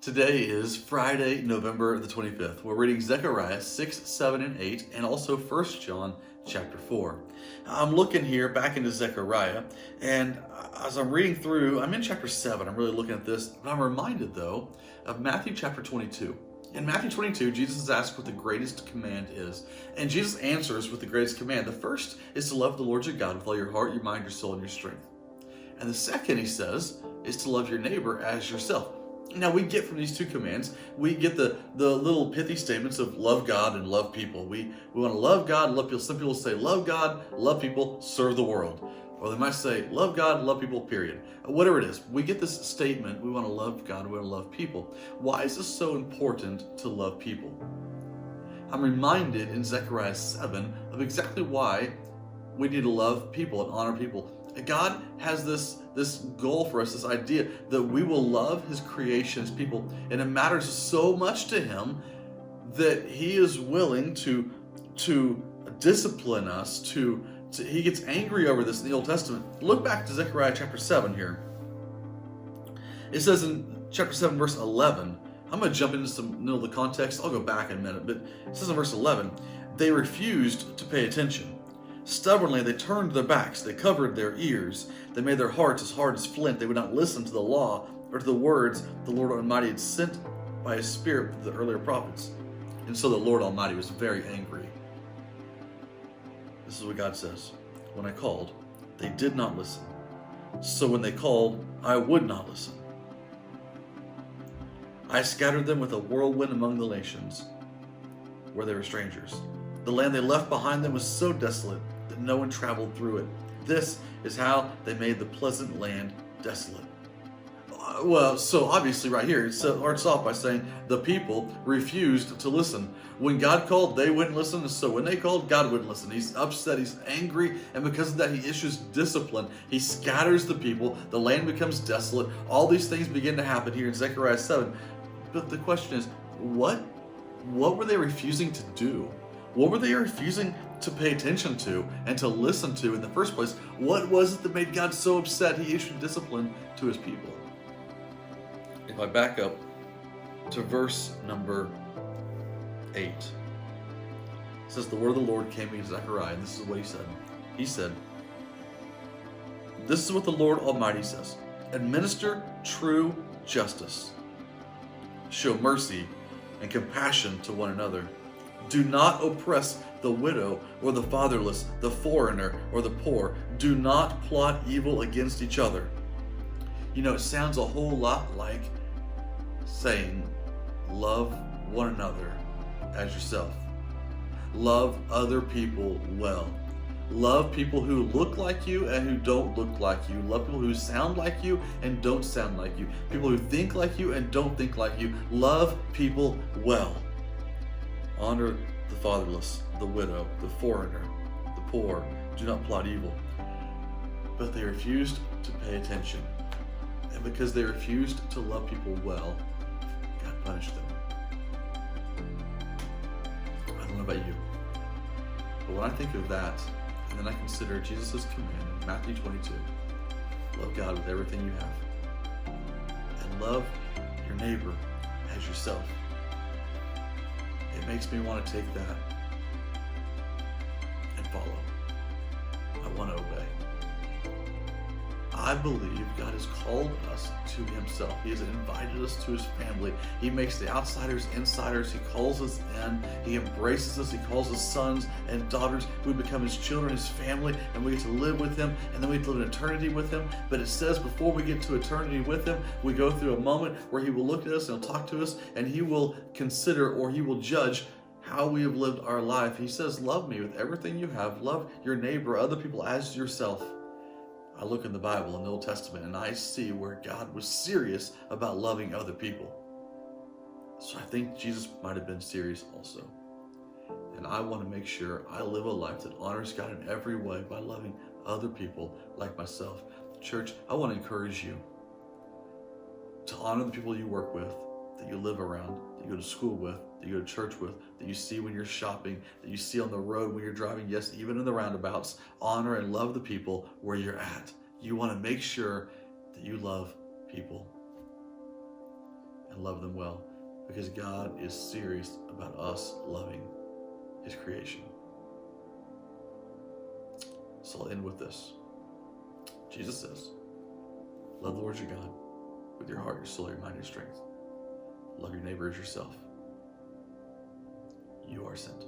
Today is Friday, November the 25th. We're reading Zechariah 6, 7, and 8, and also 1 John chapter 4. I'm looking here back into Zechariah, and as I'm reading through, I'm in chapter 7. I'm really looking at this, but I'm reminded, though, of Matthew chapter 22. In Matthew 22, Jesus is asked what the greatest command is, and Jesus answers with the greatest command. The first is to love the Lord your God with all your heart, your mind, your soul, and your strength. And the second, he says, is to love your neighbor as yourself. Now, we get from these two commands, we get the little pithy statements of love God and love people. We want to love God, love people. Some people say love God, love people, serve the world. Or they might say love God, love people, period. Whatever it is, we get this statement, we want to love God, we want to love people. Why is this so important to love people? I'm reminded in Zechariah 7 of exactly why we need to love people and honor people. God has this goal for us, this idea that we will love his creation, his people, and it matters so much to him that he is willing to discipline us, he gets angry over this in the Old Testament. Look back to Zechariah chapter 7 here. It says in chapter 7, verse 11, I'm going to jump into some middle of the context. I'll go back in a minute, but it says in verse 11, they refused to pay attention. Stubbornly, they turned their backs, they covered their ears, they made their hearts as hard as flint. They would not listen to the law or to the words the Lord Almighty had sent by his Spirit to the earlier prophets. And so the Lord Almighty was very angry. This is what God says. When I called, they did not listen. So when they called, I would not listen. I scattered them with a whirlwind among the nations where they were strangers. The land they left behind them was so desolate that no one traveled through it. This is how they made the pleasant land desolate. Well, so obviously right here, it starts off by saying the people refused to listen. When God called, they wouldn't listen, and so when they called, God wouldn't listen. He's upset, he's angry, and because of that, he issues discipline. He scatters the people, the land becomes desolate. All these things begin to happen here in Zechariah 7. But the question is, what were they refusing to do? What were they refusing to pay attention to and to listen to in the first place? What was it that made God so upset he issued discipline to his people? If I back up to verse number 8, it says, the word of the Lord came to Zechariah, and this is what he said. He said, this is what the Lord Almighty says. Administer true justice. Show mercy and compassion to one another. Do not oppress the widow or the fatherless, the foreigner or the poor. Do not plot evil against each other. You know, it sounds a whole lot like saying, love one another as yourself. Love other people well. Love people who look like you and who don't look like you. Love people who sound like you and don't sound like you. People who think like you and don't think like you. Love people well. Honor the fatherless, the widow, the foreigner, the poor. Do not plot evil. But they refused to pay attention. And because they refused to love people well, God punished them. I don't know about you, but when I think of that, and then I consider Jesus' command in Matthew 22, love God with everything you have, and love your neighbor as yourself, it makes me want to take that and follow. I want to obey. I believe God has called us to himself. He has invited us to his family. He makes the outsiders insiders. He calls us in. He embraces us. He calls us sons and daughters. We become his children, his family, and we get to live with him, and then we get to live in eternity with him. But it says before we get to eternity with him, we go through a moment where he will look at us and he'll talk to us, and he will consider, or he will judge how we have lived our life. He says, love me with everything you have. Love your neighbor, other people as yourself. I look in the Bible, in the Old Testament, and I see where God was serious about loving other people. So I think Jesus might have been serious also. And I want to make sure I live a life that honors God in every way by loving other people like myself. Church, I want to encourage you to honor the people you work with, that you live around, that you go to school with, that you go to church with, that you see when you're shopping, that you see on the road when you're driving, yes, even in the roundabouts. Honor and love the people where you're at. You want to make sure that you love people. and love them well, because God is serious about us loving his creation. So I'll end with this. Jesus says, love the Lord your God with your heart, your soul, your mind, your strength. Love your neighbor as yourself. You are sent.